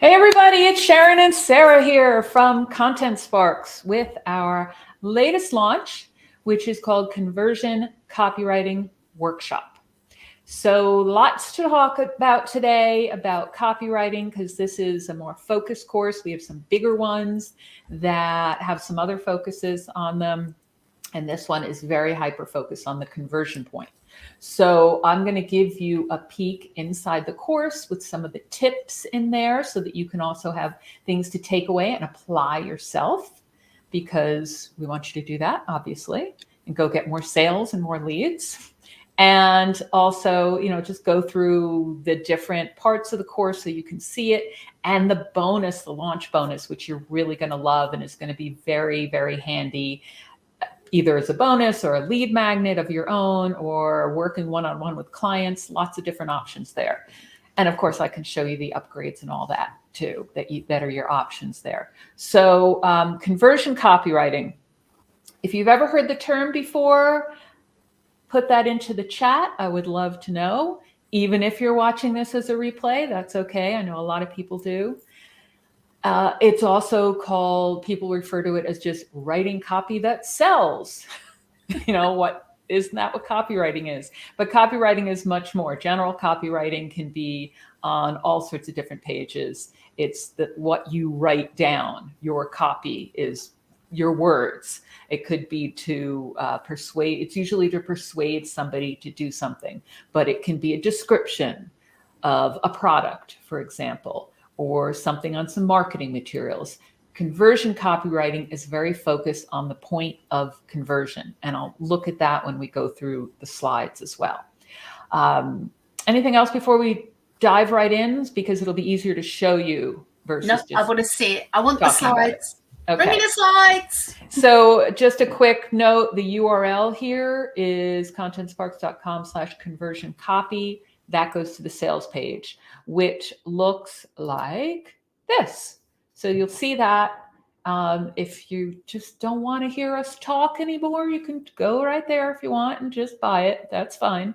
Hey everybody, it's Sharyn and Sarah here from Content Sparks with our latest launch, which is called Conversion Copywriting Workshop. So lots to talk about today about copywriting because this is a more focused course. We have some bigger ones that have some other focuses on them. And this one is very hyper-focused on the conversion point. So I'm going to give you a peek inside the course with some of the tips in there so that you can also have things to take away and apply yourself, because we want you to do that, obviously, and go get more sales and more leads. And also, just go through the different parts of the course so you can see it. And the bonus, the launch bonus, which you're really going to love and is going to be very, very handy, either as a bonus or a lead magnet of your own or working one-on-one with clients, lots of different options there. And of course, I can show you the upgrades and all that too, that are your options there. So conversion copywriting. If you've ever heard the term before, put that into the chat. I would love to know. Even if you're watching this as a replay, that's okay. I know a lot of people do. It's also called, people refer to it as just writing copy that sells. Isn't that what copywriting is? But copywriting is much more. General copywriting can be on all sorts of different pages. It's what you write down. Your copy is your words. It could be to persuade. It's usually to persuade somebody to do something, but it can be a description of a product, for example, or something on some marketing materials. Conversion copywriting is very focused on the point of conversion. And I'll look at that when we go through the slides as well. Anything else before we dive right in? Because it'll be easier to show you versus No, just I want to see it. I want the slides. Okay. Bring me the slides. So just a quick note, the URL here is contentsparks.com/conversion copy. That goes to the sales page, which looks like this. So you'll see that. If you just don't want to hear us talk anymore, you can go right there if you want and just buy it. That's fine.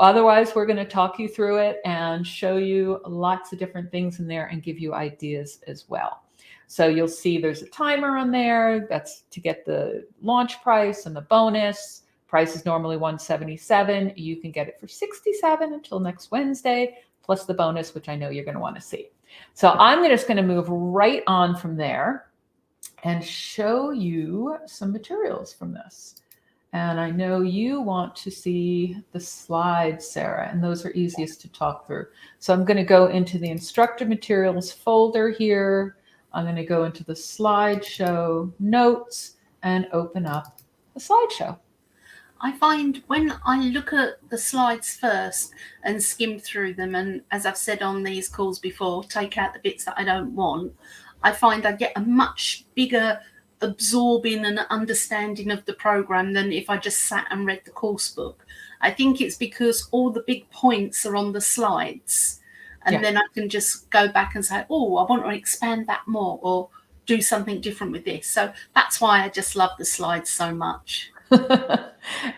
Otherwise, we're going to talk you through it and show you lots of different things in there and give you ideas as well. So you'll see there's a timer on there. That's to get the launch price and the bonus. Price is normally $177. You can get it for $67 until next Wednesday, plus the bonus, which I know you're going to want to see. So I'm just going to move right on from there and show you some materials from this. And I know you want to see the slides, Sarah, and those are easiest to talk through. So I'm going to go into the instructor materials folder here. I'm going to go into the slideshow notes and open up the slideshow. I find when I look at the slides first and skim through them, and as I've said on these calls before, take out the bits that I don't want, I find I get a much bigger absorbing and understanding of the program than if I just sat and read the course book. I think it's because all the big points are on the slides. And then I can just go back and say, oh, I want to expand that more or do something different with this. So that's why I just love the slides so much.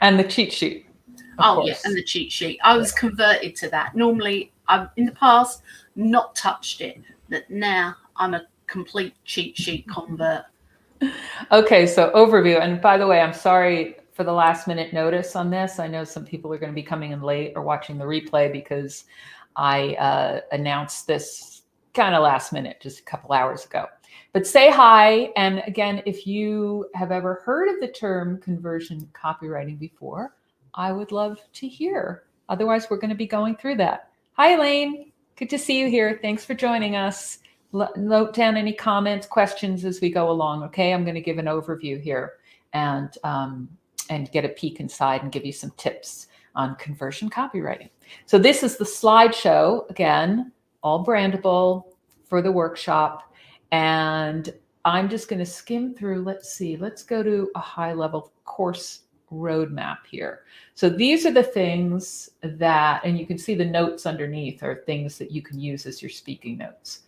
And the cheat sheet. Oh, yeah, and the cheat sheet. I was converted to that. Normally, I've in the past not touched it, but now I'm a complete cheat sheet convert. Okay, so overview. And by the way, I'm sorry for the last minute notice on this. I know some people are going to be coming in late or watching the replay because I announced this kind of last minute, just a couple hours ago. But say hi. And again, if you have ever heard of the term conversion copywriting before, I would love to hear. Otherwise, we're going to be going through that. Hi, Elaine. Good to see you here. Thanks for joining us. Note down any comments, questions as we go along. Okay, I'm going to give an overview here and get a peek inside and give you some tips on conversion copywriting. So this is the slideshow, again, all brandable for the workshop. And I'm just going to skim through. Let's see. Let's go to a high-level course roadmap here. So these are the things that, and you can see the notes underneath are things that you can use as your speaking notes.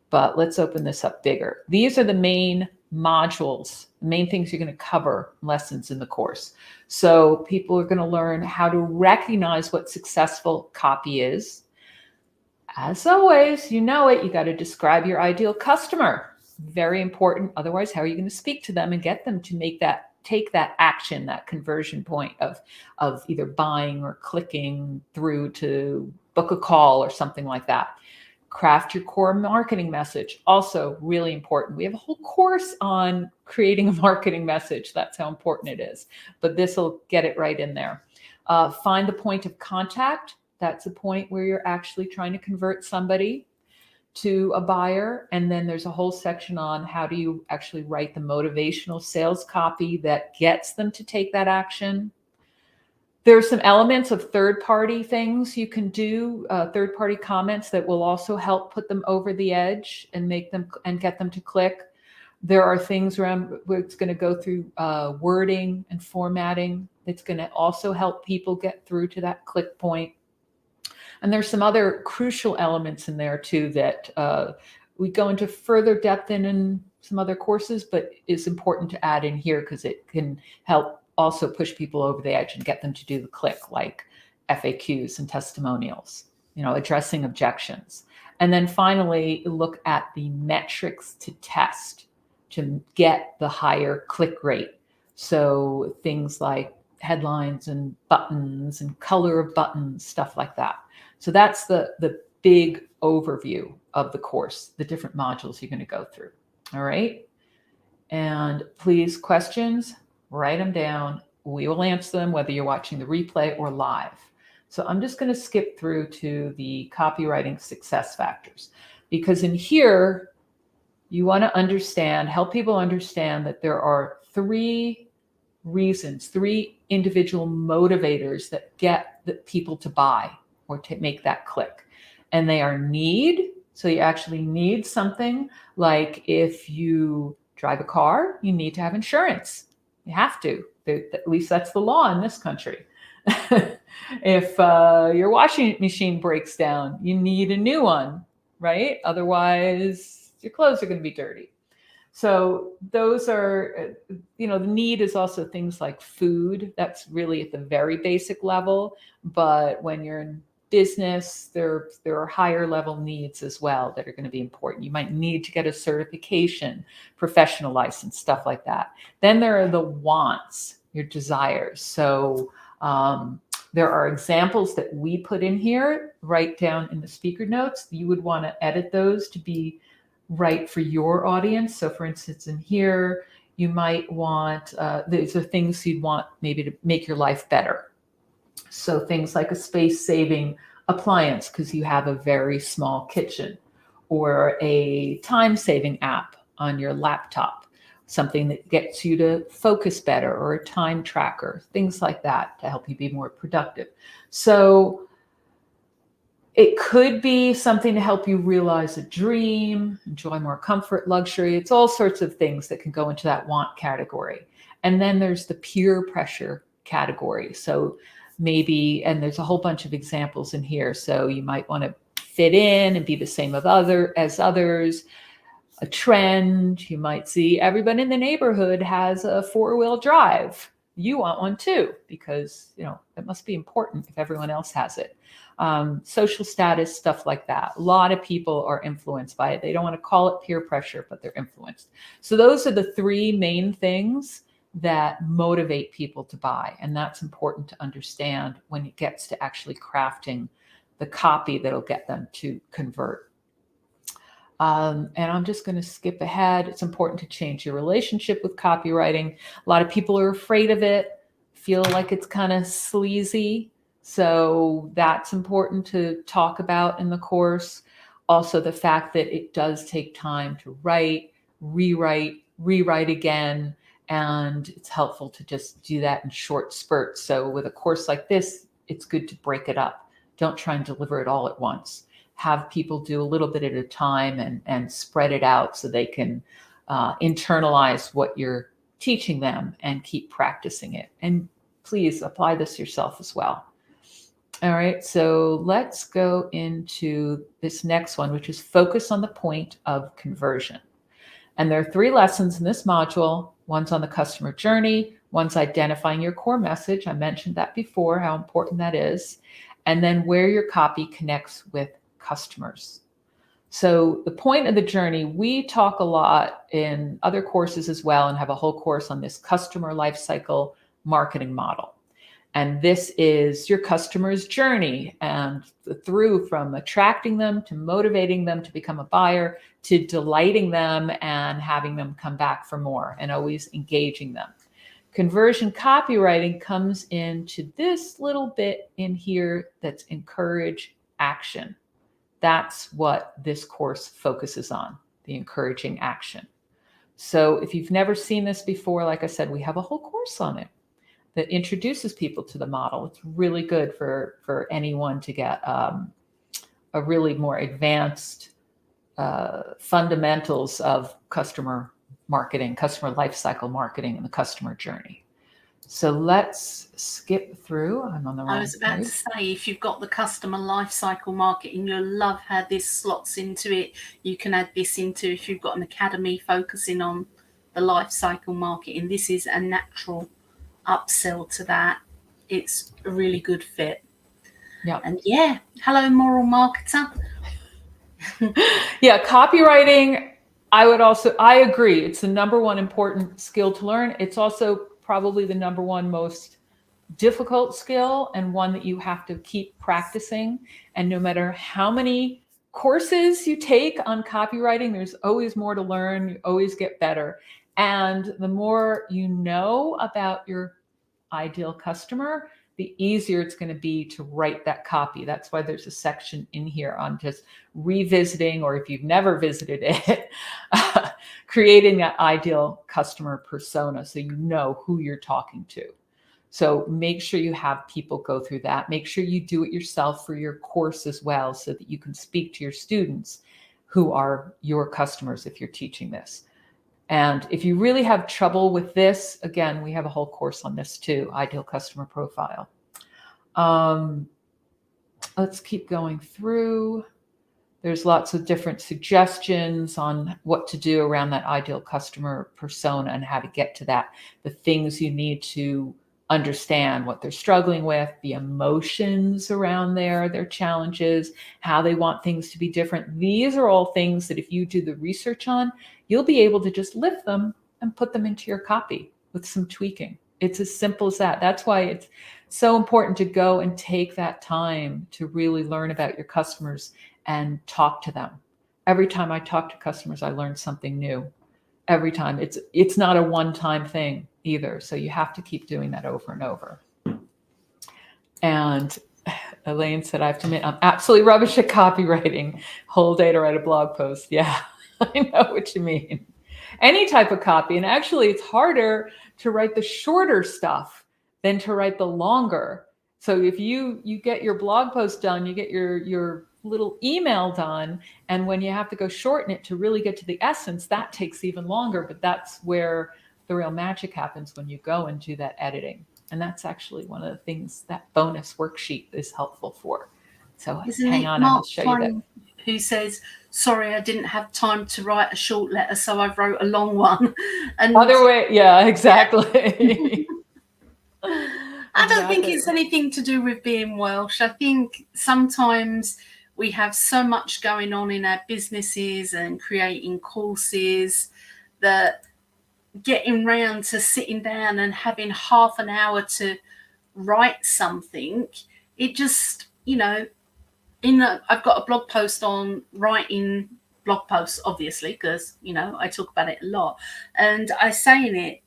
But let's open this up bigger. These are the main modules, main things you're going to cover lessons in the course. So people are going to learn how to recognize what successful copy is, As always, you know it, you got to describe your ideal customer. Very important. Otherwise, how are you going to speak to them and get them to take that action, that conversion point of either buying or clicking through to book a call or something like that. Craft your core marketing message. Also really important. We have a whole course on creating a marketing message. That's how important it is. But this will get it right in there. Find the point of contact. That's a point where you're actually trying to convert somebody to a buyer. And then there's a whole section on how do you actually write the motivational sales copy that gets them to take that action. There are some elements of third-party things you can do, third-party comments that will also help put them over the edge and make them and get them to click. There are things around where it's going to go through wording and formatting. It's going to also help people get through to that click point. And there's some other crucial elements in there too that we go into further depth in some other courses, but it's important to add in here because it can help also push people over the edge and get them to do the click, like FAQs and testimonials, addressing objections. And then finally, look at the metrics to test to get the higher click rate. So things like headlines and buttons and color of buttons, stuff like that. So that's the big overview of the course, the different modules you're going to go through. All right. And please, questions, write them down. We will answer them whether you're watching the replay or live. So I'm just going to skip through to the copywriting success factors, because in here, you want to help people understand that there are three reasons, three individual motivators that get the people to buy or to make that click. And they are need. So you actually need something, like if you drive a car, you need to have insurance. You have to. At least that's the law in this country. If your washing machine breaks down, you need a new one, right? Otherwise, your clothes are going to be dirty. So those are, the need is also things like food. That's really at the very basic level. But when you're in business, there are higher level needs as well that are going to be important. You might need to get a certification, professional license, stuff like that. Then there are the wants, your desires. So there are examples that we put in here, write down in the speaker notes. You would want to edit those to be right for your audience. So for instance, in here, you might want, these are things you'd want maybe to make your life better. So things like a space-saving appliance because you have a very small kitchen, or a time-saving app on your laptop, something that gets you to focus better, or a time tracker, things like that to help you be more productive. So it could be something to help you realize a dream, enjoy more comfort, luxury. It's all sorts of things that can go into that want category. And then there's the peer pressure category. So maybe, and there's a whole bunch of examples in here. So you might want to fit in and be the same as others. A trend, you might see everybody in the neighborhood has a 4-wheel drive. You want one too, because it must be important if everyone else has it. Social status, stuff like that. A lot of people are influenced by it. They don't want to call it peer pressure, but they're influenced. So those are the three main things that motivate people to buy. And that's important to understand when it gets to actually crafting the copy that'll get them to convert. And I'm just going to skip ahead. It's important to change your relationship with copywriting. A lot of people are afraid of it, feel like it's kind of sleazy. So that's important to talk about in the course. Also, the fact that it does take time to write, rewrite again. And it's helpful to just do that in short spurts. So with a course like this, it's good to break it up. Don't try and deliver it all at once. Have people do a little bit at a time and spread it out so they can internalize what you're teaching them and keep practicing it. And please apply this yourself as well. All right, so let's go into this next one, which is focus on the point of conversion. And there are 3 lessons in this module. One's on the customer journey. One's identifying your core message. I mentioned that before, how important that is. And then where your copy connects with customers. So the point of the journey, we talk a lot in other courses as well, and have a whole course on this customer lifecycle marketing model. And this is your customer's journey, and through from attracting them to motivating them to become a buyer, to delighting them and having them come back for more, and always engaging them. Conversion copywriting comes into this little bit in here that's encourage action. That's what this course focuses on, the encouraging action. So if you've never seen this before, like I said, we have a whole course on it that introduces people to the model. It's really good for anyone to get a really more advanced fundamentals of customer marketing, customer lifecycle marketing, and the customer journey. So let's skip through. I'm on the wrong I was about page. to say, if you've got the customer lifecycle marketing, you'll love how this slots into it. You can add this into, if you've got an academy focusing on the lifecycle marketing, this is a natural upsell to that. It's a really good fit. Yeah. And yeah, hello, moral marketer. Yeah, copywriting, I agree. It's the number one important skill to learn. It's also probably the number one most difficult skill, and one that you have to keep practicing. And no matter how many courses you take on copywriting, there's always more to learn. You always get better. And the more you know about your ideal customer, the easier it's going to be to write that copy. That's why there's a section in here on just revisiting, or if you've never visited it, creating that ideal customer persona so you know who you're talking to. So make sure you have people go through that. Make sure you do it yourself for your course as well, so that you can speak to your students who are your customers if you're teaching this. And if you really have trouble with this, again, we have a whole course on this too, ideal customer profile. Let's keep going through. There's lots of different suggestions on what to do around that ideal customer persona and how to get to that, the things you need to understand, what they're struggling with, the emotions around their challenges, how they want things to be different. These are all things that if you do the research on, you'll be able to just lift them and put them into your copy with some tweaking. It's as simple as that. That's why it's so important to go and take that time to really learn about your customers and talk to them. Every time I talk to customers, I learn something new. Every time. It's not a one-time thing either. So you have to keep doing that over and over. And Elaine said, I have to admit, I'm absolutely rubbish at copywriting. Whole day to write a blog post. Yeah, I know what you mean. Any type of copy. And actually, it's harder to write the shorter stuff than to write the longer. So if you get your blog post done, you get your little email done, and when you have to go shorten it to really get to the essence, that takes even longer. But that's where the real magic happens, when you go and do that editing. And that's actually one of the things that bonus worksheet is helpful for. So hang on, and I'll show you that. Who says, sorry, I didn't have time to write a short letter, so I wrote a long one. And other way, yeah, exactly. I don't think it's anything to do with being Welsh. I think sometimes we have so much going on in our businesses and creating courses that getting round to sitting down and having half an hour to write something, it just, I've got a blog post on writing blog posts, obviously, because, I talk about it a lot. And I say in it,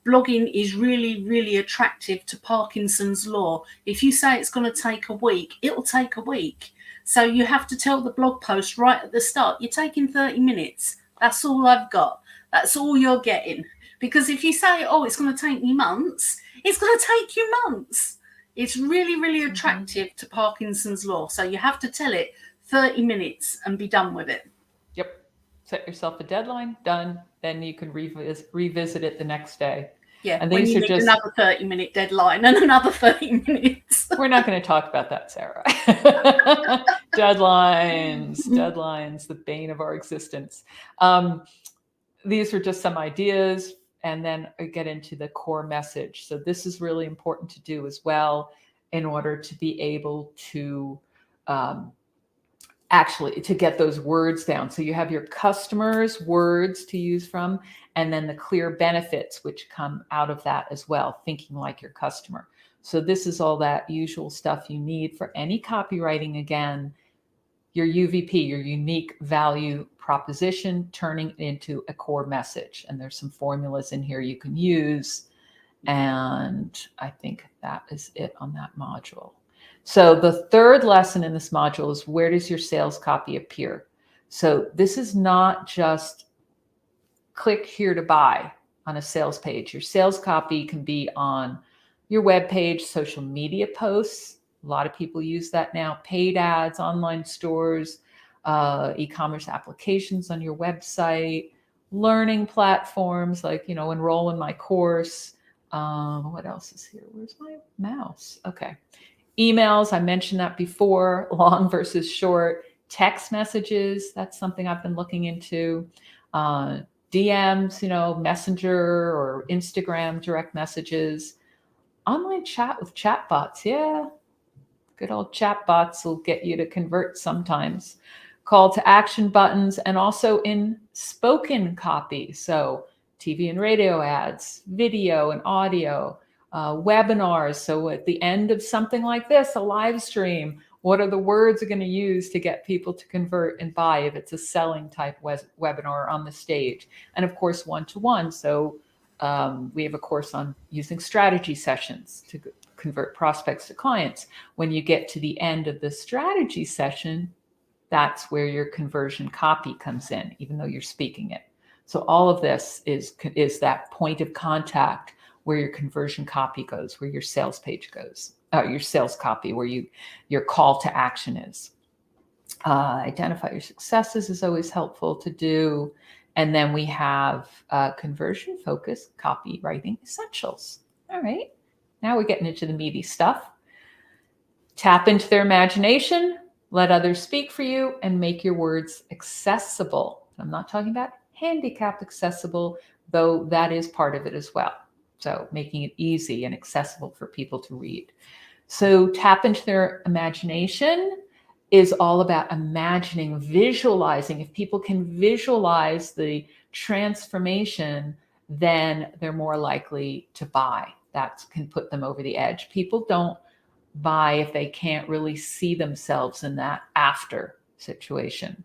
blogging is really, really attractive to Parkinson's law. If you say it's going to take a week, it'll take a week. So you have to tell the blog post right at the start, you're taking 30 minutes. That's all I've got. That's all you're getting. Because if you say, it's going to take me months, it's going to take you months. It's really, really attractive to Parkinson's law. So you have to tell it 30 minutes and be done with it. Yep. Set yourself a deadline, done. Then you can revisit it the next day. Yeah, and these are just another 30-minute deadline and another 30 minutes. We're not going to talk about that, Sarah. Deadlines, the bane of our existence. These are just some ideas, and then I get into the core message. So this is really important to do as well in order to be able to actually to get those words down. So you have your customers' words to use from, and then the clear benefits which come out of that as well, thinking like your customer. So this is all that usual stuff you need for any copywriting. Again, your UVP, your unique value proposition, turning it into a core message. And there's some formulas in here you can use. And I think that is it on that module. So the third lesson in this module is, where does your sales copy appear? So this is not just click here to buy on a sales page. Your sales copy can be on your web page, social media posts. A lot of people use that now. Paid ads, online stores, e-commerce applications on your website, learning platforms like, enroll in my course. What else is here? Where's my mouse? Okay. Emails, I mentioned that before, long versus short. Text messages, that's something I've been looking into. DMs, Messenger or Instagram direct messages. Online chat with chatbots, yeah. Good old chatbots will get you to convert sometimes. Call to action buttons, and also in spoken copy. So TV and radio ads, video and audio, webinars. So at the end of something like this, a live stream, what are the words you're going to use to get people to convert and buy if it's a selling type webinar on the stage? And of course, one-to-one. So we have a course on using strategy sessions to convert prospects to clients. When you get to the end of the strategy session, that's where your conversion copy comes in, even though you're speaking it. So all of this is that point of contact where your conversion copy goes, where your sales page goes, your sales copy, where your call to action is. Identify your successes is always helpful to do. And then we have conversion focused copywriting essentials. All right, now we're getting into the meaty stuff. Tap into their imagination, let others speak for you, and make your words accessible. I'm not talking about handicap accessible, though that is part of it as well. So making it easy and accessible for people to read. So tap into their imagination is all about imagining, visualizing. If people can visualize the transformation, then they're more likely to buy. That can put them over the edge. People don't buy if they can't really see themselves in that after situation.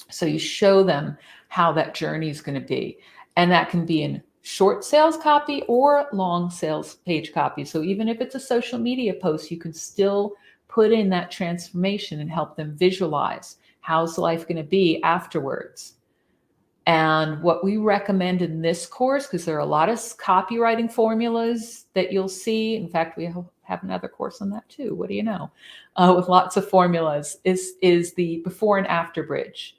So you show them how that journey is going to be. And that can be in short sales copy or long sales page copy. So even if it's a social media post, you can still put in that transformation and help them visualize how's life going to be afterwards. And what we recommend in this course, because there are a lot of copywriting formulas that you'll see. In fact, we have another course on that too. What do you know? With lots of formulas, is the before and after bridge.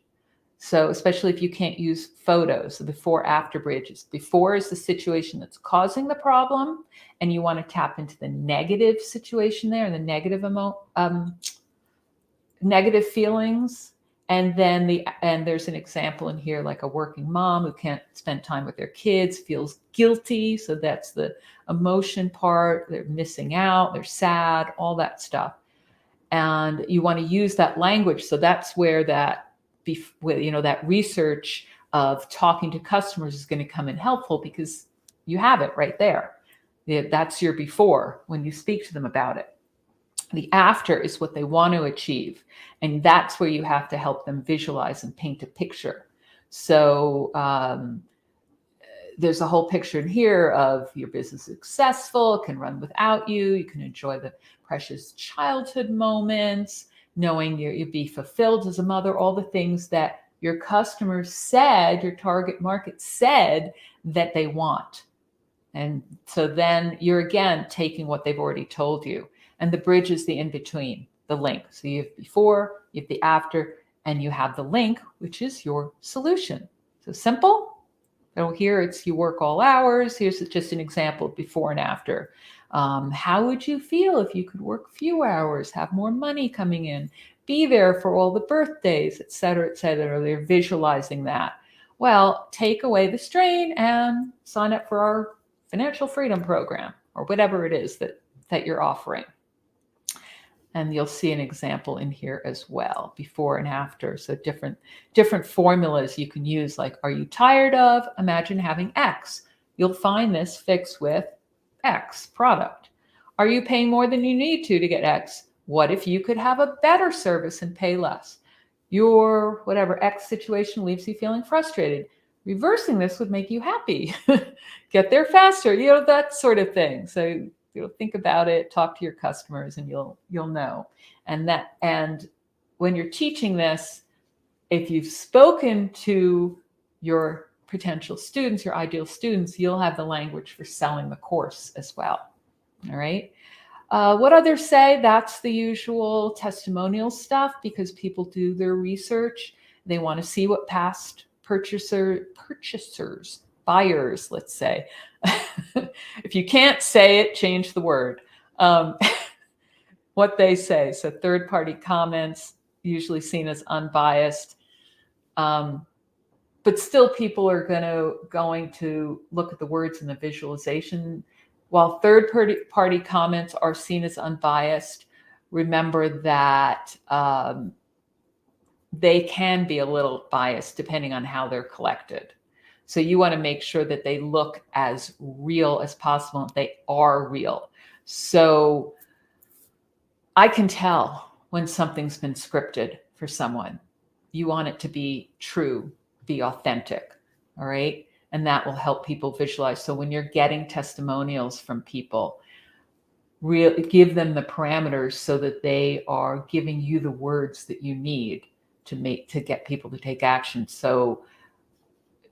So especially if you can't use photos, the before after bridges. Before is the situation that's causing the problem, and you want to tap into the negative situation there, the negative negative feelings. And then there's an example in here, like a working mom who can't spend time with their kids, feels guilty. So that's the emotion part. They're missing out, they're sad, all that stuff. And you want to use that language. So that's where that research of talking to customers is going to come in helpful, because you have it right there. That's your before when you speak to them about it. The after is what they want to achieve. And that's where you have to help them visualize and paint a picture. So there's a whole picture in here of your business successful, can run without you. You can enjoy the precious childhood moments, knowing you'll be fulfilled as a mother, all the things that your customers said, your target market said that they want. And so then you're again taking what they've already told you. And the bridge is the in-between, the link. So you have before, you have the after, and you have the link, which is your solution. So simple. So here it's you work all hours. Here's just an example of before and after. How would you feel if you could work few hours, have more money coming in, be there for all the birthdays, et cetera, et cetera. They're visualizing that. Well, take away the strain and sign up for our financial freedom program or whatever it is that you're offering. And you'll see an example in here as well, before and after. So different formulas you can use, like, are you tired of? Imagine having X. You'll find this fixed with X product. Are you paying more than you need to get X? What if you could have a better service and pay less? Your whatever X situation leaves you feeling frustrated. Reversing this would make you happy. Get there faster, that sort of thing. So think about it, talk to your customers, and you'll know. And when you're teaching this, if you've spoken to your potential students, your ideal students, you'll have the language for selling the course as well. All right. What others say? That's the usual testimonial stuff, because people do their research. They want to see what past purchasers, buyers, let's say. If you can't say it, change the word. What they say. So third-party comments, usually seen as unbiased. But still, people are going to look at the words in the visualization. While third-party comments are seen as unbiased, remember that they can be a little biased depending on how they're collected. So you want to make sure that they look as real as possible, and they are real. So I can tell when something's been scripted for someone. You want it to be true, be authentic, all right? And that will help people visualize. So when you're getting testimonials from people, really give them the parameters so that they are giving you the words that you need to get people to take action. So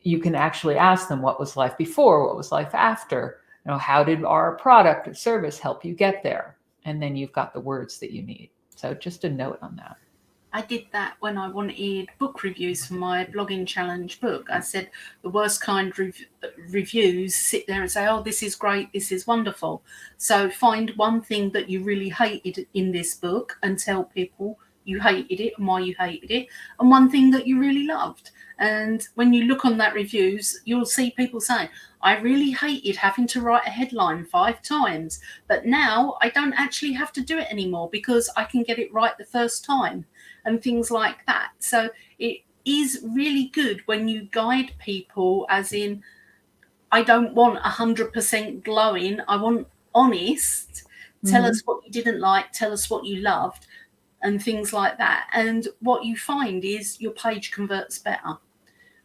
you can actually ask them, what was life before? What was life after? How did our product or service help you get there? And then you've got the words that you need. So just a note on that. I did that when I wanted book reviews for my blogging challenge book. I said the worst kind reviews, sit there and say, oh, this is great, this is wonderful. So find one thing that you really hated in this book and tell people you hated it and why you hated it, and one thing that you really loved. And when you look on that reviews, you'll see people saying, I really hated having to write a headline 5 times, but now I don't actually have to do it anymore because I can get it right the first time, and things like that. So it is really good when you guide people, as in, I don't want 100% glowing. I want honest. Tell us what you didn't like. Tell us what you loved, and things like that. And what you find is your page converts better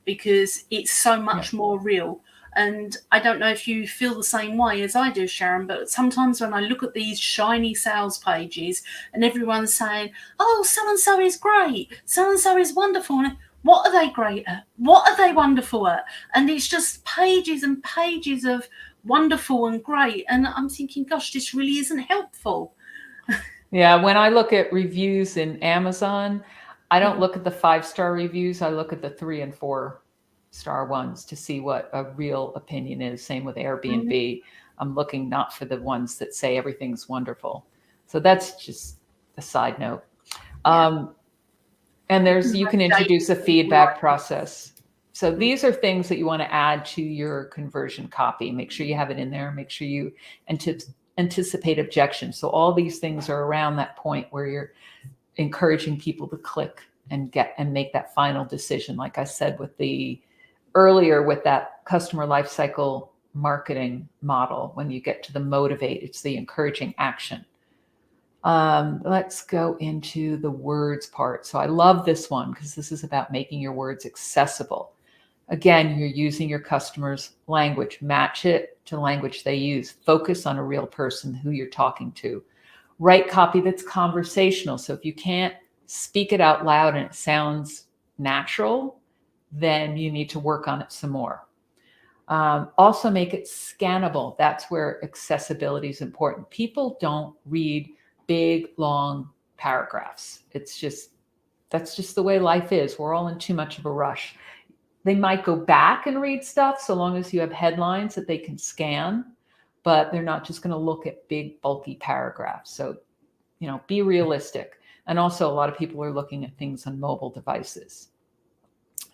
because it's so much more real. And I don't know if you feel the same way as I do, Sharyn, but sometimes when I look at these shiny sales pages and everyone's saying, oh, so-and-so is great, so-and-so is wonderful, and what are they great at? What are they wonderful at? And it's just pages and pages of wonderful and great. And I'm thinking, gosh, this really isn't helpful. Yeah, when I look at reviews in Amazon, I don't look at the 5-star reviews. I look at the 3 and 4-star ones to see what a real opinion is. Same with Airbnb. I'm looking not for the ones that say everything's wonderful. So that's just a side note. And you can introduce a feedback process. So these are things that you want to add to your conversion copy. Make sure you have it in there. Make sure you anticipate objections. So all these things are around that point where you're encouraging people to click and make that final decision. Like I said with that customer lifecycle marketing model, when you get to the motivate, it's the encouraging action. Let's go into the words part. So I love this one because this is about making your words accessible. Again, you're using your customer's language. Match it to language they use. Focus on a real person who you're talking to. Write copy that's conversational. So if you can't speak it out loud and it sounds natural, then you need to work on it some more. Also make it scannable. That's where accessibility is important. People don't read big, long paragraphs. That's just the way life is. We're all in too much of a rush. They might go back and read stuff so long as you have headlines that they can scan, but they're not just going to look at big, bulky paragraphs. So, be realistic. And also a lot of people are looking at things on mobile devices.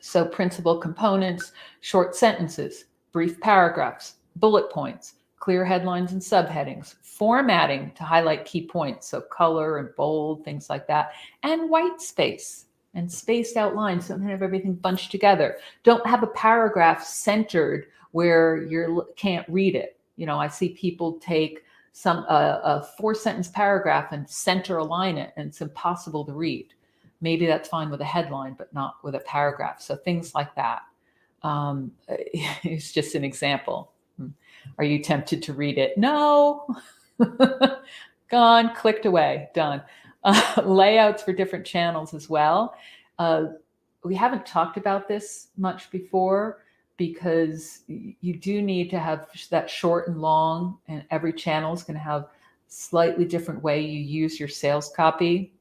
So principal components, short sentences, brief paragraphs, bullet points, clear headlines and subheadings, formatting to highlight key points, so color and bold, things like that, and white space and spaced out lines. So don't have everything bunched together. Don't have a paragraph centered where you can't read it. I see people take a 4-sentence paragraph and center align it, and it's impossible to read. Maybe that's fine with a headline, but not with a paragraph. So things like that. It's just an example. Are you tempted to read it? No. Gone, clicked away, done. Layouts for different channels as well. We haven't talked about this much before because you do need to have that short and long, and every channel is going to have slightly different way you use your sales copy.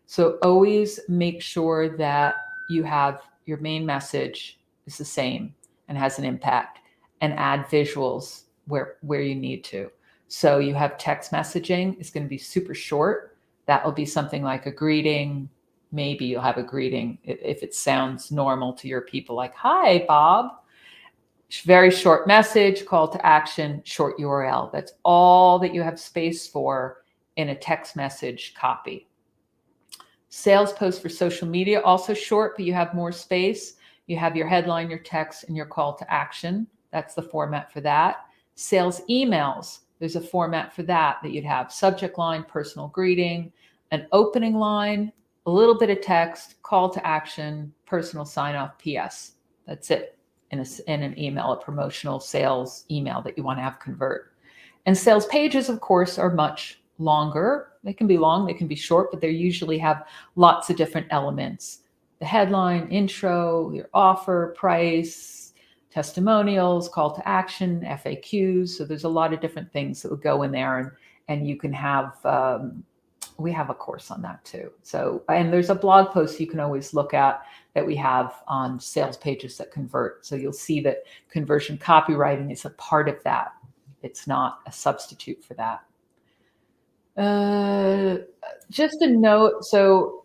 So always make sure that you have your main message is the same and has an impact, and add visuals where you need to. So you have text messaging. It's going to be super short. That will be something like a greeting. Maybe you'll have a greeting if it sounds normal to your people, like, "Hi, Bob." Very short message, call to action, short URL. That's all that you have space for in a text message copy. Sales post for social media, also short, but you have more space. You have your headline, your text, and your call to action. That's the format for that. Sales emails, there's a format for that you'd have. Subject line, personal greeting, an opening line, a little bit of text, call to action, personal sign-off, PS. That's it in an email, a promotional sales email that you want to have convert. And sales pages, of course, are much longer. They can be long, they can be short, but they usually have lots of different elements. The headline, intro, your offer, price, testimonials, call to action, FAQs. So there's a lot of different things that would go in there, and you can have, we have a course on that too. So, and there's a blog post you can always look at that we have on sales pages that convert. So you'll see that conversion copywriting is a part of that. It's not a substitute for that. Just a note. So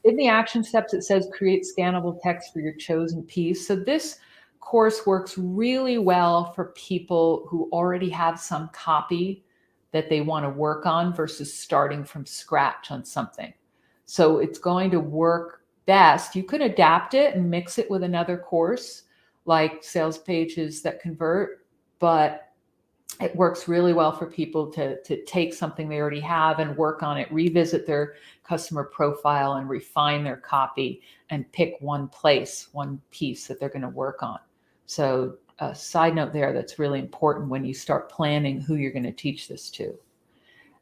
in the action steps, it says create scannable text for your chosen piece. So this course works really well for people who already have some copy that they want to work on versus starting from scratch on something. So it's going to work best. You could adapt it and mix it with another course like sales pages that convert, but it works really well for people to take something they already have and work on it, revisit their customer profile and refine their copy and pick one piece that they're going to work on. So a side note there, that's really important when you start planning who you're going to teach this to.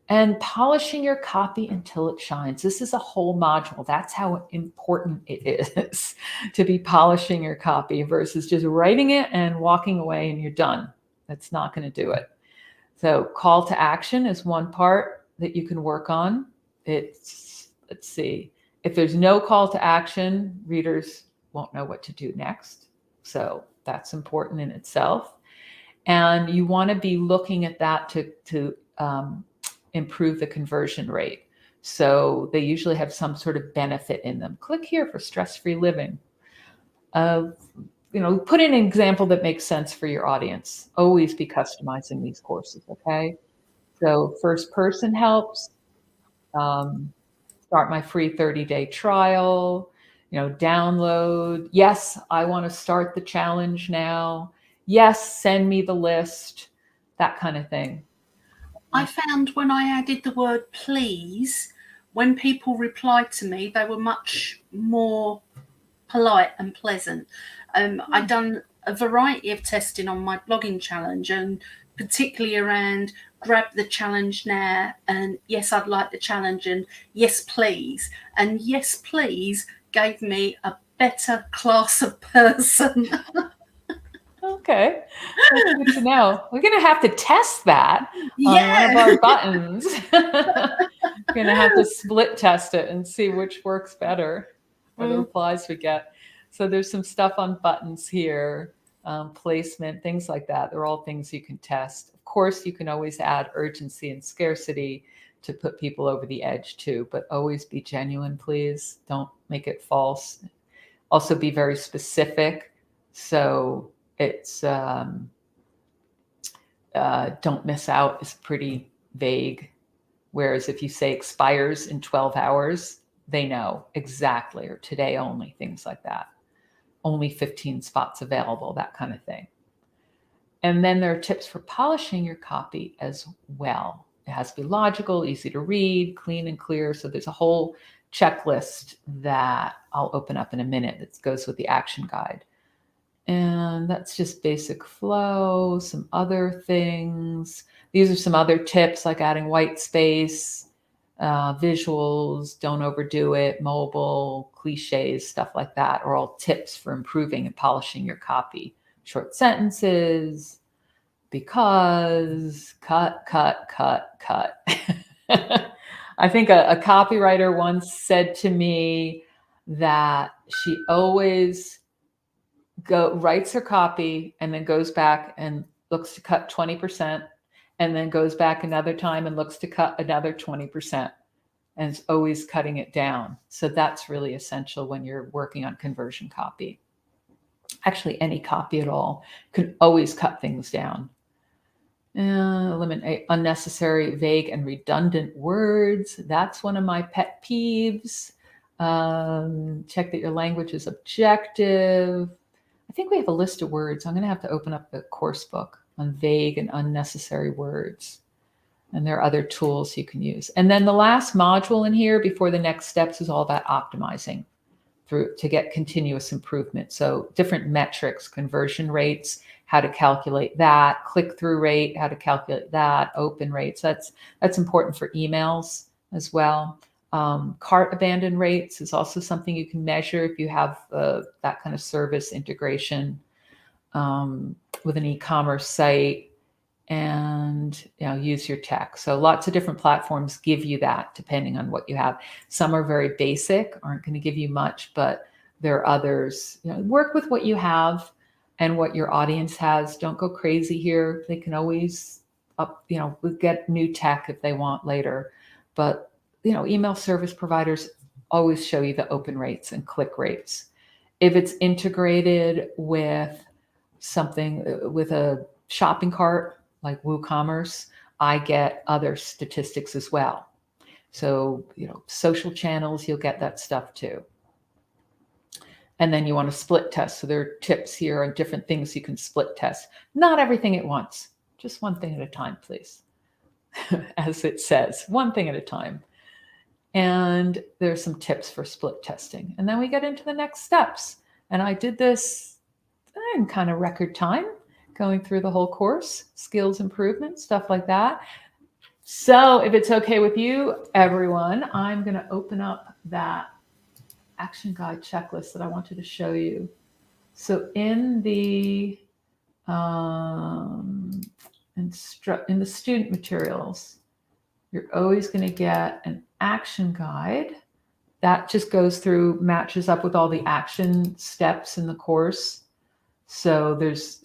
And polishing your copy until it shines. This is a whole module. That's how important it is to be polishing your copy versus just writing it and walking away and you're done. That's not going to do it. So call to action is one part that you can work on. Let's see, if there's no call to action, readers won't know what to do next. So that's important in itself. And you want to be looking at that to improve the conversion rate. So they usually have some sort of benefit in them. Click here for stress-free living. Put in an example that makes sense for your audience. Always be customizing these courses, okay? So first person helps. Start my free 30-day trial. Download. Yes, I want to start the challenge now. Yes, send me the list. That kind of thing. I found when I added the word please, when people replied to me, they were much more polite and pleasant. I've done a variety of testing on my blogging challenge, and particularly around grab the challenge now, and yes, I'd like the challenge, and yes, please. And yes, please gave me a better class of person. Okay, that's good to know. We're going to have to test that on one of our buttons. We're going to have to split test it and see which works better for the replies we get. So there's some stuff on buttons here, placement, things like that. They're all things you can test. Of course, you can always add urgency and scarcity to put people over the edge too, but always be genuine, please. Don't make it false. Also be very specific. So it's don't miss out is pretty vague. Whereas if you say expires in 12 hours, they know exactly, or today only, things like that. Only 15 spots available, that kind of thing. And then there are tips for polishing your copy as well. It has to be logical, easy to read, clean and clear. So there's a whole checklist that I'll open up in a minute that goes with the action guide. And that's just basic flow, some other things. These are some other tips like adding white space, visuals, don't overdo it, mobile, cliches, stuff like that are all tips for improving and polishing your copy. Short sentences, because, cut. I think a copywriter once said to me that she always writes her copy and then goes back and looks to cut 20%, and then goes back another time and looks to cut another 20%, and it's always cutting it down. So that's really essential when you're working on conversion copy. Actually, any copy at all can always cut things down. Eliminate unnecessary, vague, and redundant words. That's one of my pet peeves. Check that your language is objective. I think we have a list of words. I'm going to have to open up the course book on vague and unnecessary words. And there are other tools you can use. And then the last module in here before the next steps is all about optimizing to get continuous improvement. So different metrics, conversion rates, how to calculate that, click-through rate, how to calculate that, open rates. That's important for emails as well. Cart abandon rates is also something you can measure if you have that kind of service integration with an e-commerce site, and use your tech. So lots of different platforms give you that depending on what you have. Some are very basic, aren't going to give you much, but there are others. Work with what you have and what your audience has. Don't go crazy here. They can always get new tech if they want later, but email service providers always show you the open rates and click rates. If it's integrated with something, with a shopping cart like WooCommerce, I get other statistics as well. So, social channels, you'll get that stuff too. And then you want to split test. So there are tips here on different things you can split test. Not everything at once, just one thing at a time, please. As it says, one thing at a time. And there's some tips for split testing. And then we get into the next steps. And I did this in kind of record time, going through the whole course, skills improvement, stuff like that. So if it's okay with you, everyone, I'm going to open up that action guide checklist that I wanted to show you. So in the student materials, you're always going to get an action guide that just goes through, matches up with all the action steps in the course. So there's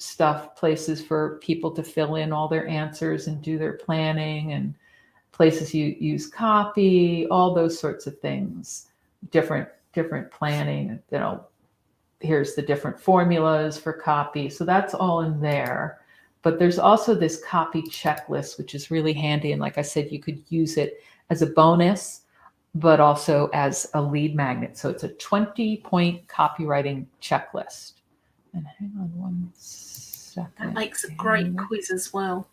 places for people to fill in all their answers and do their planning, and places you use copy, all those sorts of things, different planning, here's the different formulas for copy. So that's all in there. But there's also this copy checklist, which is really handy. And like I said, you could use it as a bonus, but also as a lead magnet. So it's a 20-point copywriting checklist. And hang on one second. That makes a great quiz as well.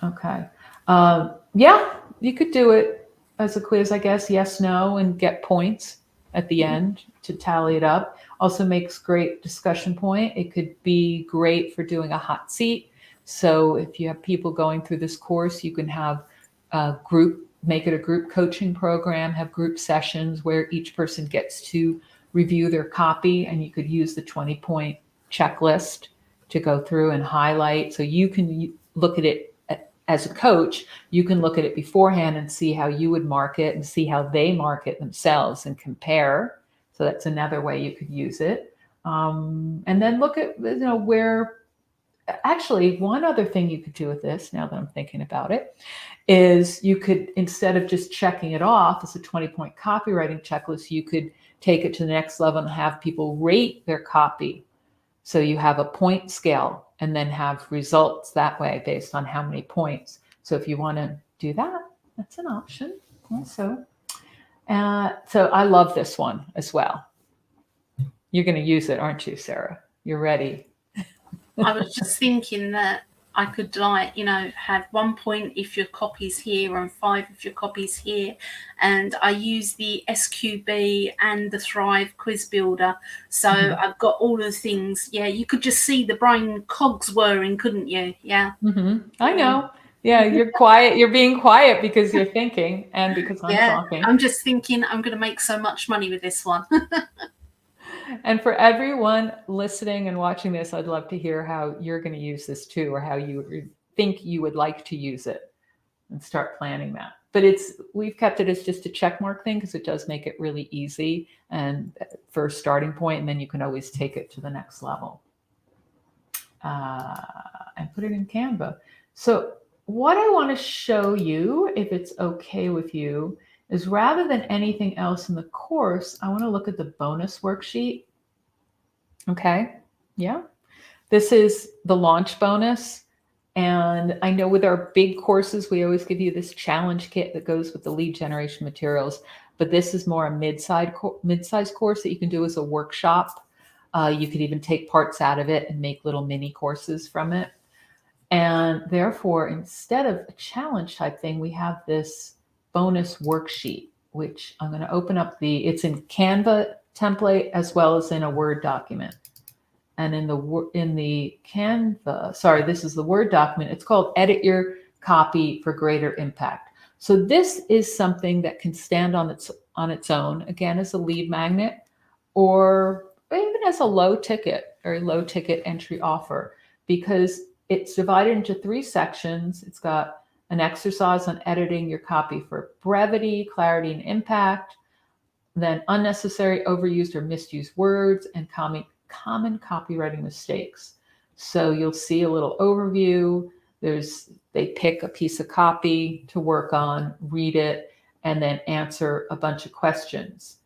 Okay. Yeah, you could do it as a quiz, I guess. Yes, no, and get points at the end to tally it up. Also makes great discussion point. It could be great for doing a hot seat. So if you have people going through this course, you can have a group, make it a group coaching program, have group sessions where each person gets to review their copy, and you could use the 20-point checklist to go through and highlight. So you can look at it as a coach, you can look at it beforehand and see how you would mark it and see how they mark it themselves and compare. So that's another way you could use it. And then look at, where, actually, one other thing you could do with this, now that I'm thinking about it, is you could, instead of just checking it off as a 20-point copywriting checklist, you could take it to the next level and have people rate their copy. So you have a point scale. and then have results that way based on how many points. So if you want to do that, that's an option also. So I love this one as well. You're going to use it, aren't you, Sarah? You're ready. I was just thinking that I could, like, have 1 point if your copy's here and 5 if your copy's here. And I use the SQB and the Thrive quiz builder. So I've got all the things. Yeah, you could just see the brain cogs whirring, couldn't you? Yeah. I know. Yeah, you're quiet. You're being quiet because you're thinking and because I'm talking. I'm just thinking I'm going to make so much money with this one. And for everyone listening and watching this, I'd love to hear how you're going to use this too, or how you think you would like to use it, and start planning that. But we've kept it as just a check mark thing because it does make it really easy and for a starting point, and then you can always take it to the next level and put it in Canva. So what I want to show you, if it's okay with you, is rather than anything else in the course, I want to look at the bonus worksheet. Okay. Yeah. This is the launch bonus. And I know with our big courses, we always give you this challenge kit that goes with the lead generation materials, but this is more a mid-size course that you can do as a workshop. You could even take parts out of it and make little mini courses from it. And therefore, instead of a challenge type thing, we have this bonus worksheet, which I'm going to open up it's in Canva template as well as in a Word document. And in the Canva, sorry, this is the Word document. It's called Edit Your Copy for Greater Impact. So this is something that can stand on its own, again, as a lead magnet, or even as a very low ticket entry offer, because it's divided into 3 sections. It's got an exercise on editing your copy for brevity, clarity, and impact, then unnecessary, overused, or misused words, and common copywriting mistakes. So you'll see a little overview. They pick a piece of copy to work on, read it, and then answer a bunch of questions.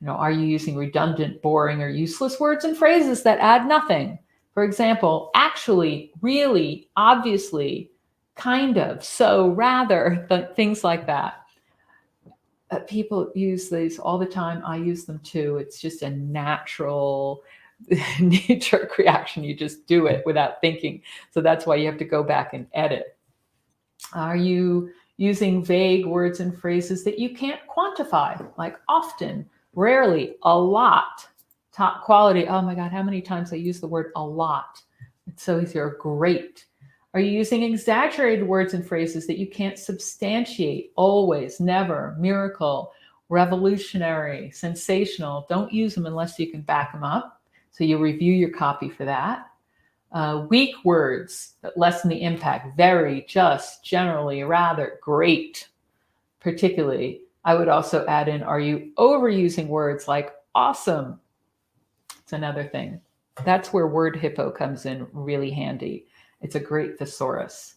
Are you using redundant, boring, or useless words and phrases that add nothing? For example, actually, really, obviously, kind of, so, rather, things like that. People use these all the time. I use them too. It's just a natural knee-jerk reaction. You just do it without thinking. So that's why you have to go back and edit. Are you using vague words and phrases that you can't quantify, like often, rarely, a lot, top quality? Oh my God, how many times I use the word a lot? It's so easy, or great. Are you using exaggerated words and phrases that you can't substantiate? Always, never, miracle, revolutionary, sensational. Don't use them unless you can back them up. So you review your copy for that. Weak words that lessen the impact. Very, just, generally, rather, great, particularly. I would also add in, are you overusing words like awesome? It's another thing. That's where Word Hippo comes in really handy. It's a great thesaurus.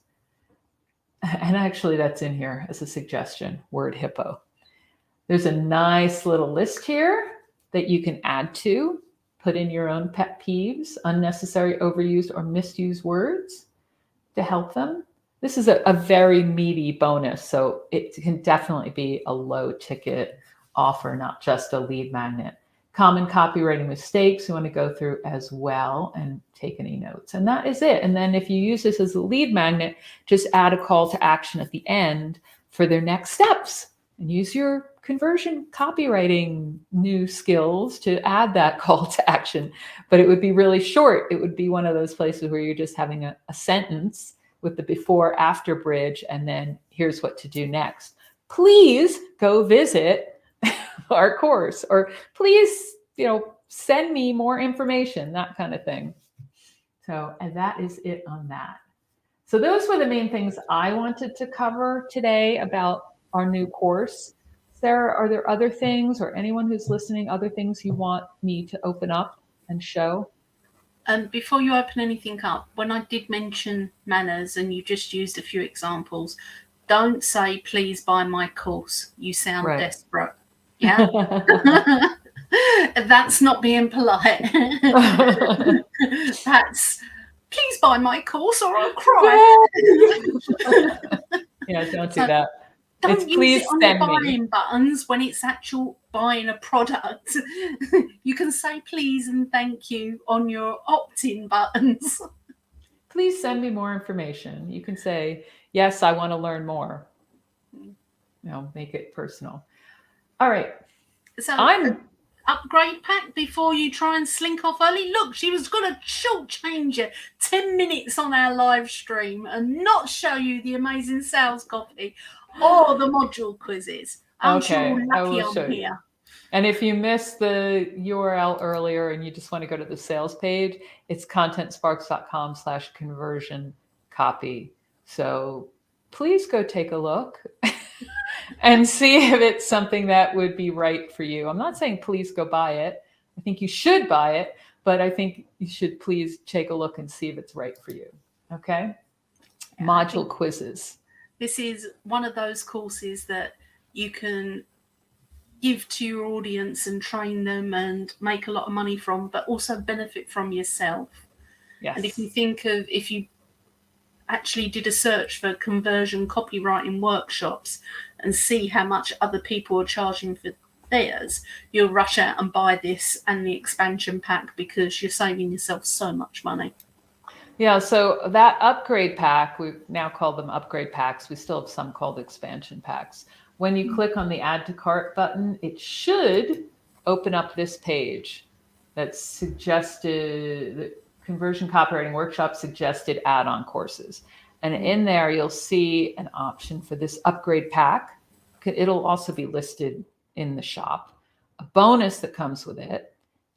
And actually that's in here as a suggestion, Word Hippo. There's a nice little list here that you can add to, put in your own pet peeves, unnecessary, overused, or misused words to help them. This is a very meaty bonus, so it can definitely be a low ticket offer, not just a lead magnet. Common copywriting mistakes you want to go through as well and take any notes. And that is it. And then if you use this as a lead magnet, just add a call to action at the end for their next steps, and use your conversion copywriting new skills to add that call to action. But it would be really short. It would be one of those places where you're just having a sentence with the before after bridge, and then here's what to do next. Please go visit our course, or please, send me more information, that kind of thing. So, and that is it on that. So those were the main things I wanted to cover today about our new course. Sarah, are there other things, or anyone who's listening, other things you want me to open up and show? Before you open anything up, when I did mention manners and you just used a few examples, don't say, please buy my course. You sound desperate. Yeah. That's not being polite. That's please buy my course or I'll cry. Yeah, don't do So that. don't It's use please it on your send me. buying buttons when it's actual buying a product. You can say please and thank you on your opt-in buttons. Please send me more information. You can say, yes, I want to learn more. Make it personal. All right. So I'm upgrade pack before you try and slink off early. Look, she was going to shortchange you 10 minutes on our live stream and not show you the amazing sales copy or the module quizzes. I'm sure okay. I lucky will I'm show you. here. And if you missed the URL earlier and you just want to go to the sales page, it's contentsparks.com/conversion copy. So please go take a look and see if it's something that would be right for you. I'm not saying please go buy it. I think you should buy it, but I think you should please take a look and see if it's right for you. Okay? Yeah, Module quizzes. This is one of those courses that you can give to your audience and train them and make a lot of money from, but also benefit from yourself. Yes. And if you think of, if you actually did a search for conversion copywriting workshops and see how much other people are charging for theirs, you'll rush out and buy this and the expansion pack because you're saving yourself so much money. Yeah, so that upgrade pack, we now call them upgrade packs. We still have some called expansion packs. When you click on the add to cart button, it should open up this page that suggested the Conversion Copywriting Workshop suggested add-on courses. And in there, you'll see an option for this upgrade pack. It'll also be listed in the shop, a bonus that comes with it,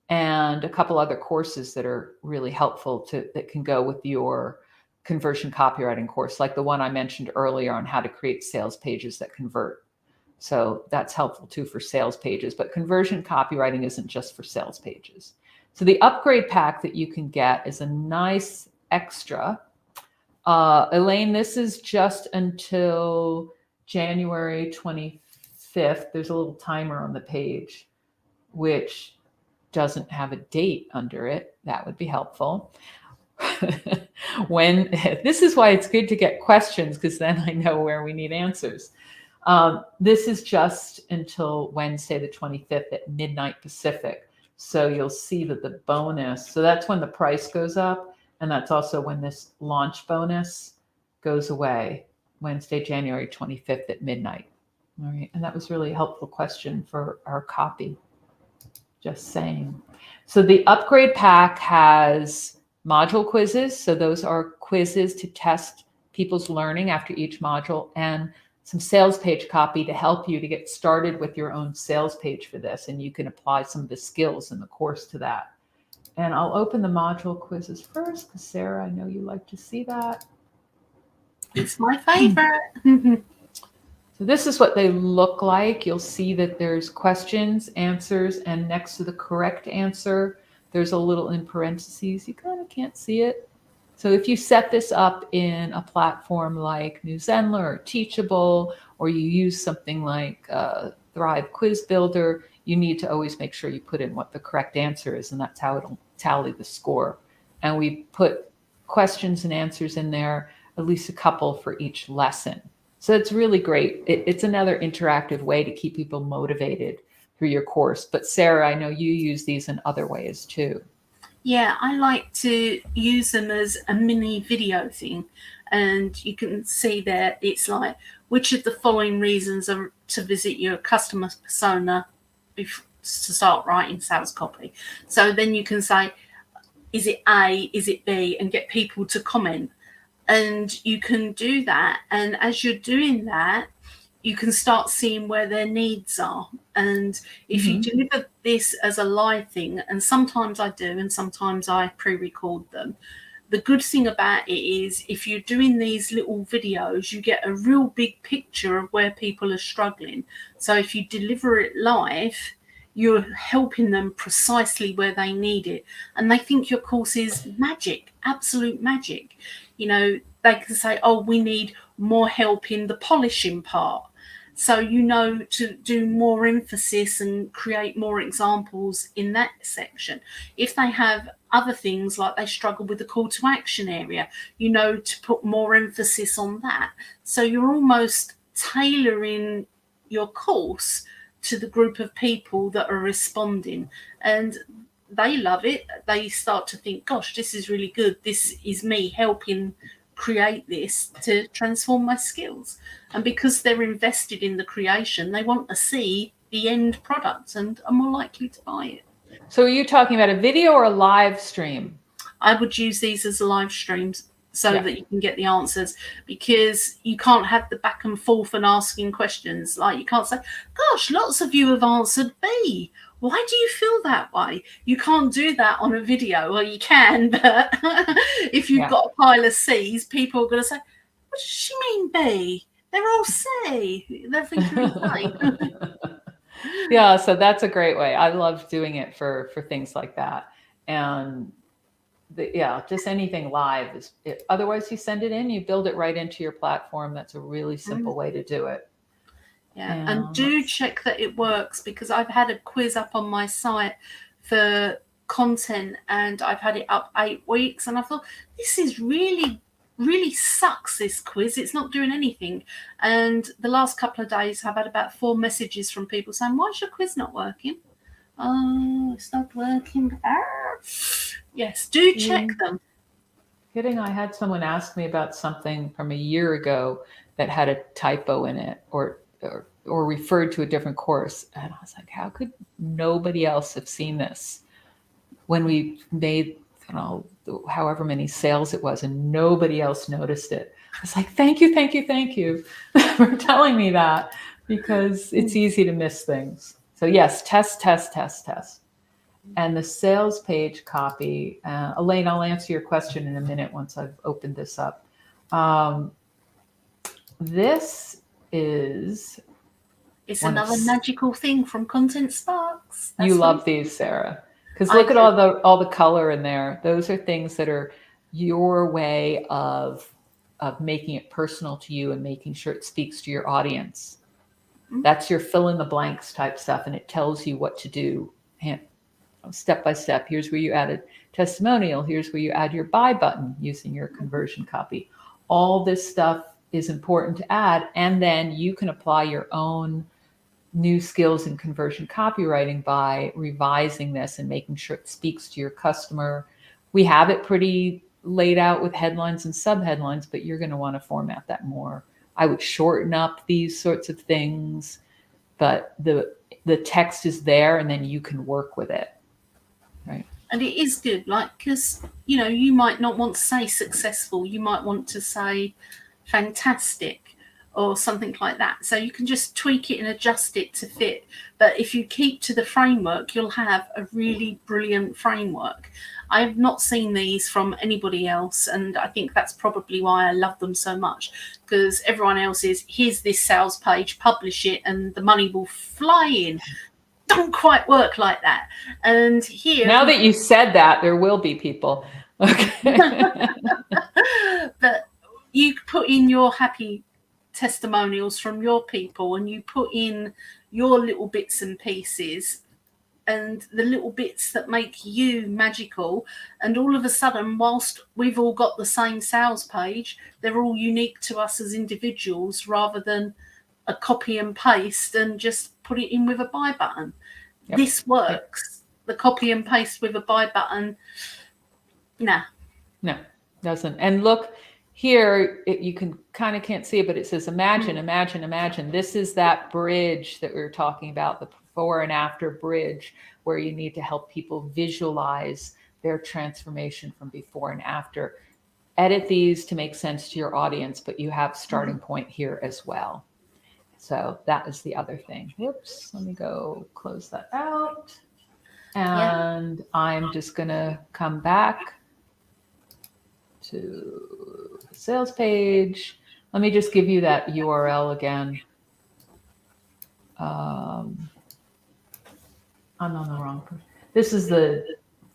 and a couple other courses that are really helpful that can go with your conversion copywriting course, like the one I mentioned earlier on how to create sales pages that convert. So that's helpful too for sales pages, but conversion copywriting isn't just for sales pages. So the upgrade pack that you can get is a nice extra. Elaine, this is just until January 25th. There's a little timer on the page, which doesn't have a date under it. That would be helpful. This is why it's good to get questions, because then I know where we need answers. This is just until Wednesday the 25th at midnight Pacific. So you'll see that the bonus, so that's when the price goes up, and that's also when this launch bonus goes away, Wednesday, January 25th at midnight. All right, and that was really a helpful question for our copy. Just saying. So the upgrade pack has module quizzes. So those are quizzes to test people's learning after each module, and some sales page copy to help you to get started with your own sales page for this. And you can apply some of the skills in the course to that. And I'll open the module quizzes first because Sarah, I know you like to see that. It's my favorite. So this is what they look like. You'll see that there's questions, answers, and next to the correct answer, there's a little in parentheses. You kind of can't see it. So if you set this up in a platform like New Zenler or Teachable, or you use something like Thrive Quiz Builder, you need to always make sure you put in what the correct answer is, and that's how it'll tally the score. And we put questions and answers in there, at least a couple for each lesson. So it's really great. It's another interactive way to keep people motivated through your course. But Sarah, I know you use these in other ways too. Yeah, I like to use them as a mini video thing. And you can see there, it's like, which of the following reasons are to visit your customer persona to start writing sales copy? So then you can say, is it A, is it B, and get people to comment. And you can do that. And as you're doing that, you can start seeing where their needs are. And if you deliver this as a live thing, and sometimes I do, and sometimes I pre-record them, the good thing about it is if you're doing these little videos, you get a real big picture of where people are struggling. So if you deliver it live, you're helping them precisely where they need it. And they think your course is magic, absolute magic. You know, they can say, oh, we need more help in the polishing part. So you know to do more emphasis and create more examples in that section. If they have other things like they struggle with the call to action area, you know to put more emphasis on that. So you're almost tailoring your course to the group of people that are responding, and they love it. They start to think, gosh, this is really good. This is me helping create this to transform my skills. And because they're invested in the creation, they want to see the end product and are more likely to buy it. So are you talking about a video or a live stream? I would use these as live streams so that you can get the answers, because you can't have the back and forth and asking questions. Like, you can't say, gosh, lots of you have answered B. Why do you feel that way? You can't do that on a video. Well, you can, but if you've got a pile of C's, people are going to say, what does she mean B? They're all C. They're thinking the same. Yeah, so that's a great way. I love doing it for things like that. And just anything live is it. Otherwise, you send it in, you build it right into your platform. That's a really simple way to do it. Yeah, and do check that it works, because I've had a quiz up on my site for content and I've had it up 8 weeks, and I thought, this is really sucks, this quiz. It's not doing anything. And the last couple of days I've had about 4 messages from people saying, why is your quiz not working? Oh, it's not working. Yes, do check them. Kidding. I had someone ask me about something from a year ago that had a typo in it or referred to a different course. And I was like, how could nobody else have seen this when we made, however many sales it was, and nobody else noticed it? I was like, thank you for telling me that, because it's easy to miss things. So yes, test. And the sales page copy, Elaine, I'll answer your question in a minute once I've opened this up. This is... It's another magical thing from Content Sparks. You love these, Sarah, because look at all the color in there. Those are things that are your way of making it personal to you and making sure it speaks to your audience. That's your fill in the blanks type stuff, and it tells you what to do step by step. Here's where you add a testimonial. Here's where you add your buy button using your conversion copy. All this stuff is important to add, and then you can apply your own new skills in conversion copywriting by revising this and making sure it speaks to your customer. We have it pretty laid out with headlines and subheadlines, but you're going to want to format that more. I would shorten up these sorts of things, but the text is there, and then you can work with it. Right. And it is good, because you might not want to say successful, you might want to say fantastic or something like that. So you can just tweak it and adjust it to fit. But if you keep to the framework, you'll have a really brilliant framework. I have not seen these from anybody else, and I think that's probably why I love them so much, because everyone else is, here's this sales page, publish it, and the money will fly in. Don't quite work like that. And here, now that you said that, there will be people. Okay. But you put in your happy testimonials from your people, and you put in your little bits and pieces and the little bits that make you magical, and all of a sudden, whilst we've all got the same sales page, they're all unique to us as individuals, rather than a copy and paste and just put it in with a buy button. Yep. This works. Yep. The copy and paste with a buy button, no, doesn't. And look here, you can't see it, but it says imagine. This is that bridge that we were talking about, the before and after bridge, where you need to help people visualize their transformation from before and after. Edit these to make sense to your audience, but you have starting point here as well. So that is the other thing. Whoops, let me go close that out. And I'm just going to come back to the sales page. Let me just give you that URL again. I'm on the wrong. This is the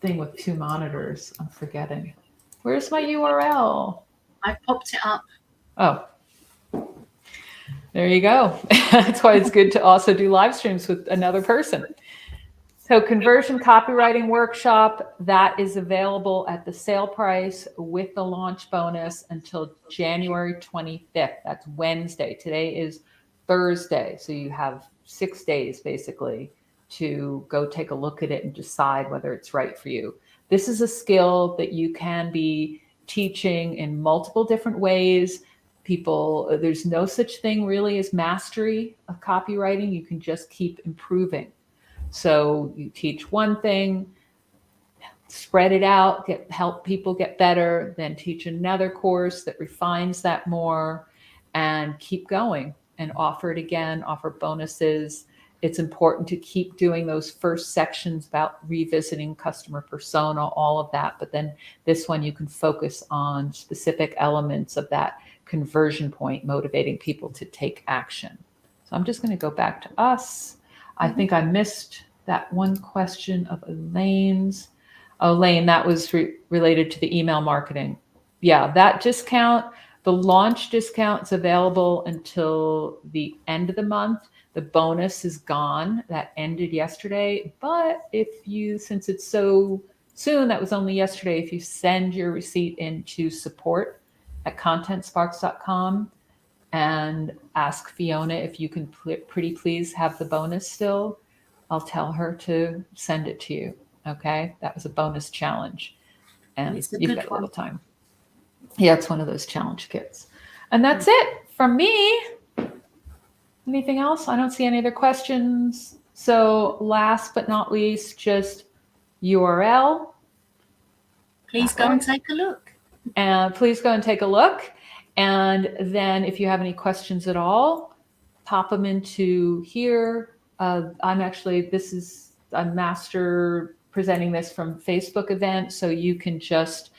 thing with 2 monitors. I'm forgetting. Where's my URL? I popped it up. Oh. There you go. That's why it's good to also do live streams with another person. So Conversion Copywriting Workshop, that is available at the sale price with the launch bonus until January 25th. That's Wednesday. Today is Thursday. So you have 6 days basically to go take a look at it and decide whether it's right for you. This is a skill that you can be teaching in multiple different ways. People, there's no such thing really as mastery of copywriting. You can just keep improving. So you teach one thing, spread it out, help people get better, then teach another course that refines that more, and keep going and offer it again, offer bonuses. It's important to keep doing those first sections about revisiting customer persona, all of that. But then this one, you can focus on specific elements of that conversion point, motivating people to take action. So I'm just going to go back to us. I think I missed that one question of Elaine's. Oh, Elaine, that was related to the email marketing. Yeah, that discount, the launch discount is available until the end of the month. The bonus is gone. That ended yesterday. But if you, since it's so soon, that was only yesterday, if you send your receipt into support@contentsparks.com and ask Fiona if you can pretty please have the bonus still, I'll tell her to send it to you. Okay, that was a bonus challenge, and you've got a little time. Yeah, it's one of those challenge kits. And that's it from me. Anything else? I don't see any other questions. So last but not least, just URL. Please go and take a look. And please go and take a look. And then if you have any questions at all, pop them into here. I'm master presenting this from Facebook event. So you can just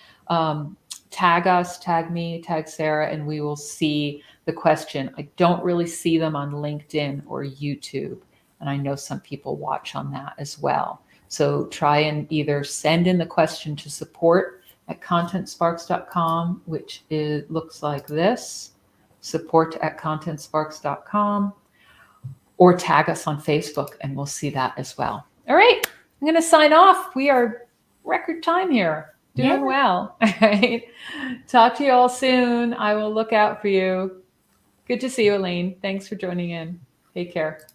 tag us, tag me, tag Sarah, and we will see the question. I don't really see them on LinkedIn or YouTube. And I know some people watch on that as well. So try and either send in the question to support@contentsparks.com, which looks like this, support@contentsparks.com, or tag us on Facebook and we'll see that as well. All right, I'm going to sign off. We are record time here. Doing well. All right. Talk to you all soon. I will look out for you. Good to see you, Elaine. Thanks for joining in. Take care.